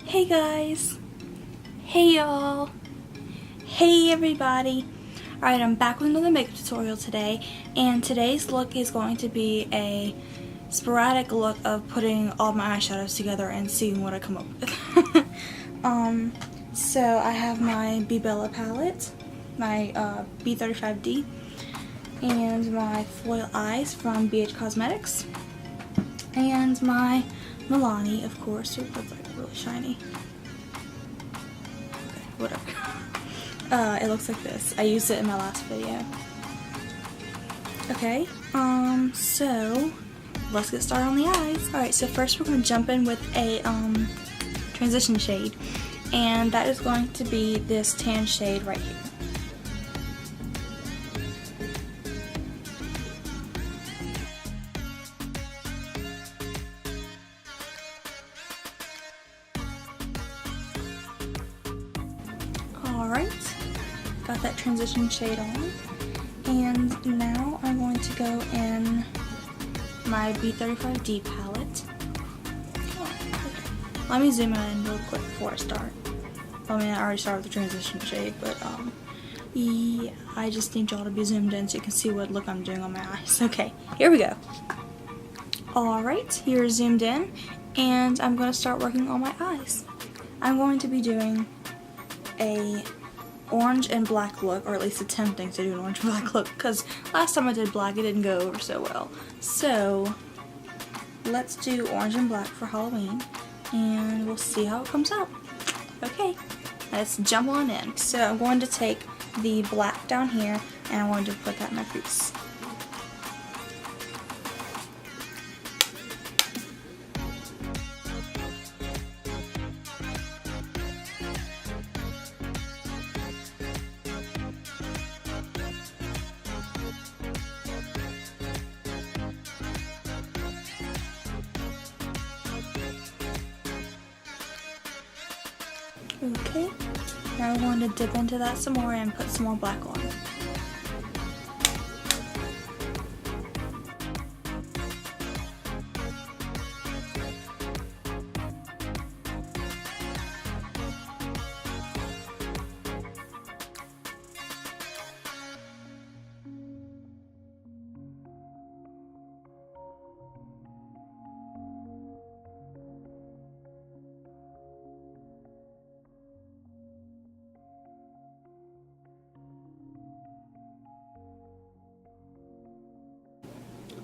Hey guys! Hey y'all! Hey everybody! Alright, I'm back with another makeup tutorial today, and today's look is going to be a sporadic look of putting all my eyeshadows together and seeing what I come up with. So I have my B Bella palette, my B35D, and my foil eyes from BH Cosmetics, and my Milani, of course. Ooh, that's like really shiny. Okay, whatever. It looks like this. I used it in my last video. Okay, so let's get started on the eyes. Alright, so first we're going to jump in with a transition shade, and that is going to be this tan shade right here. Alright, got that transition shade on, and now I'm going to go in my B35D palette. Let me zoom in real quick before I start. I mean, I already started with the transition shade, but yeah, I just need y'all to be zoomed in so you can see what look I'm doing on my eyes. Okay, here we go. Alright, you're zoomed in, and I'm going to start working on my eyes. I'm going to be doing a orange and black look, or at least attempting to do an orange and black look, because last time I did black it didn't go over so well. So let's do orange and black for Halloween, and we'll see how it comes out. Okay, let's jump on in. So I'm going to take the black down here, and I'm going to put that in my crease. Okay, now I'm going to dip into that some more and put some more black on.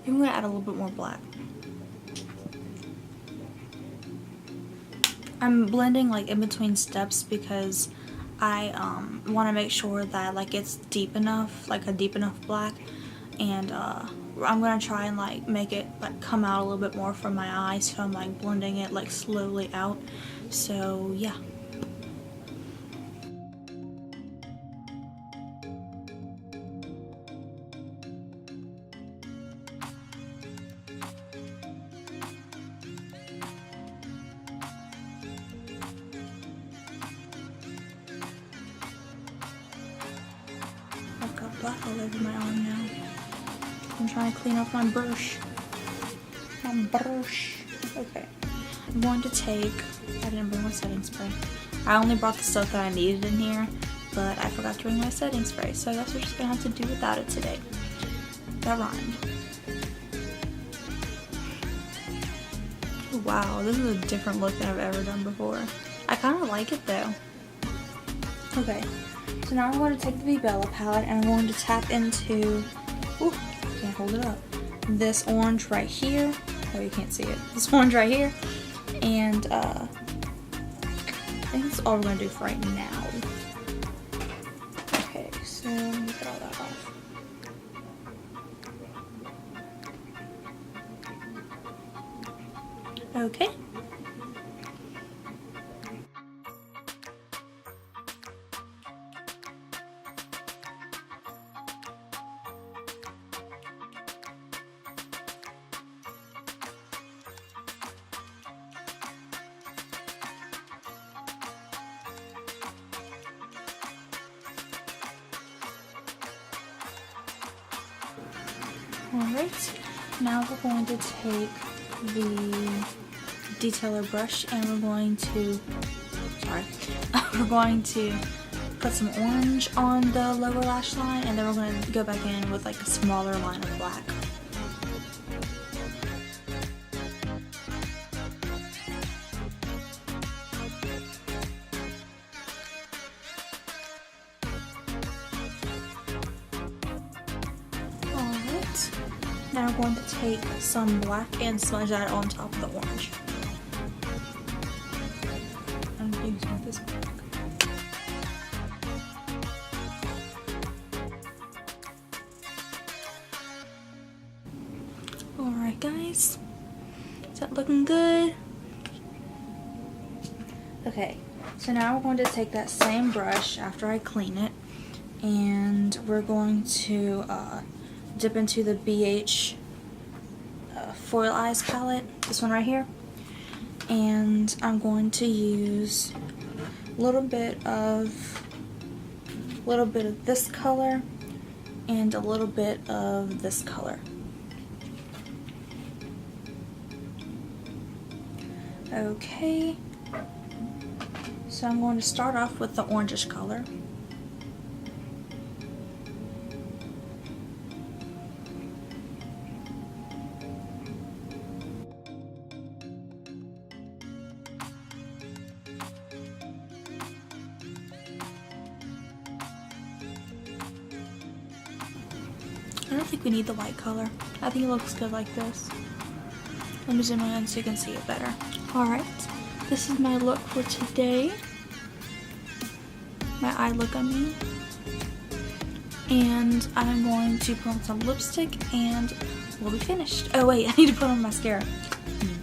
I'm going to add a little bit more black. I'm blending like in between steps because I want to make sure that like it's deep enough, like a deep enough black, and I'm going to try and like make it like come out a little bit more from my eyes, so I'm like blending it like slowly out. So yeah. I've got black all over my arm now. I'm trying to clean off my brush. Okay. I'm going to take, I didn't bring my setting spray. I only brought the stuff that I needed in here, but I forgot to bring my setting spray, so I guess we're just going to have to do without it today. That rhymed. Wow, this is a different look than I've ever done before. I kind of like it though. Okay. So now I'm going to take the B Bella palette and I'm going to tap into, ooh, can't hold it up, this orange right here. Oh, you can't see it. This orange right here. And I think that's all we're going to do for right now. Okay, so let me get all that off. Okay. Alright, now we're going to take the detailer brush, and we're going to, we're going to put some orange on the lower lash line, and then we're going to go back in with like a smaller line of black. Alright, now we're going to take some black and smudge that on top of the orange. I'm using this black. Alright guys, is that looking good? Okay, so now we're going to take that same brush after I clean it, and we're going to dip into the BH Foil Eyes palette, this one right here, and I'm going to use a little bit of this color and a little bit of this color. Okay, so I'm going to start off with the orangish color. I don't think we need the white color. I think it looks good like this. Let me zoom in so you can see it better. Alright, this is my look for today. My eye look, I mean. And I'm going to put on some lipstick and we'll be finished. Oh wait, I need to put on mascara.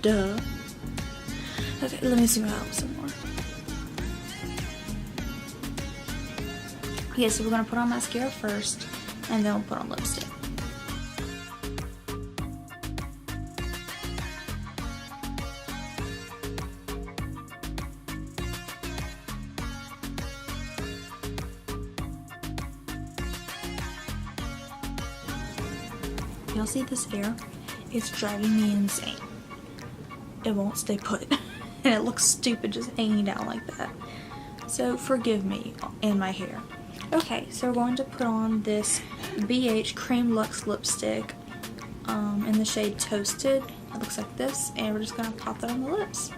Duh. Okay, let me zoom out some more. Okay, so we're going to put on mascara first and then we'll put on lipstick. You'll see this hair, it's driving me insane. It won't stay put and it looks stupid just hanging down like that. So forgive me and my hair. Okay, so we're going to put on this BH Cream Luxe lipstick in the shade Toasted. It looks like this, and we're just going to pop that on the lips.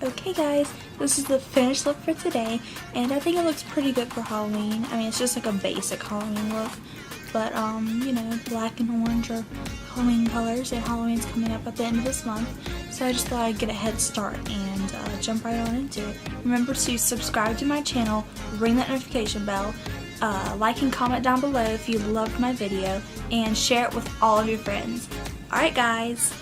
Okay guys, this is the finished look for today, and I think it looks pretty good for Halloween. I mean, it's just like a basic Halloween look, but you know, black and orange are Halloween colors, and Halloween's coming up at the end of this month, so I just thought I'd get a head start and jump right on into it. Remember to subscribe to my channel, ring that notification bell, like and comment down below if you loved my video, and share it with all of your friends. Alright guys.